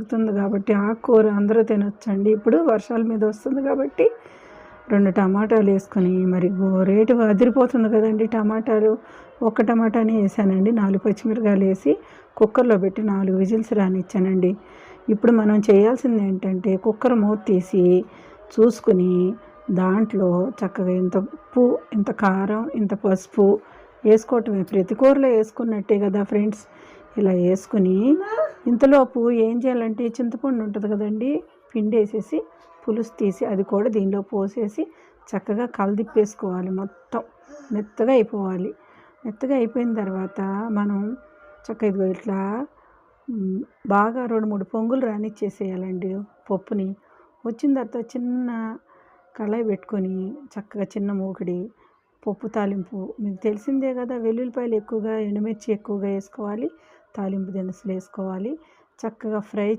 దొరుకుతుంది కాబట్టి ఆకుకూర అందరూ తినొచ్చండి. ఇప్పుడు వర్షాల మీద వస్తుంది కాబట్టి 2 టమాటాలు వేసుకొని, మరి రేటు అదిరిపోతుంది కదండి టమాటాలు. ఒక్క టమాటానే వేసానండి. 4 పచ్చిమిరకాయలు వేసి కుక్కర్లో పెట్టి 4 విజిల్స్ రానిచ్చానండి. ఇప్పుడు మనం చేయాల్సింది ఏంటంటే కుక్కర్ మూత తీసి చూసుకుని దాంట్లో చక్కగా ఇంత ఉప్పు, ఇంత కారం, ఇంత పసుపు వేసుకోవటమే. ప్రతి కూరలో వేసుకున్నట్టే కదా ఫ్రెండ్స్. ఇలా వేసుకుని ఇంతలోపు ఏం చేయాలంటే చింతపండు ఉంటుంది కదండి, పిండి వేసేసి పులుసు తీసి అది కూడా దీనిలో పోసేసి చక్కగా కలదిప్పేసుకోవాలి. మొత్తం మెత్తగా అయిపోవాలి. మెత్తగా అయిపోయిన తర్వాత మనం చక్కగా ఇదిగో ఇట్లా బాగా 2-3 పొంగులు రానిచ్చేసేయాలండి పప్పుని. వచ్చిన తర్వాత చిన్న కళాయి పెట్టుకొని చక్కగా చిన్న మూకిడి పప్పు తాలింపు మీకు తెలిసిందే కదా. వెల్లుల్లిపాయలు ఎక్కువగా, ఎండుమిర్చి ఎక్కువగా వేసుకోవాలి. తాలింపు దినుసులు వేసుకోవాలి. చక్కగా ఫ్రై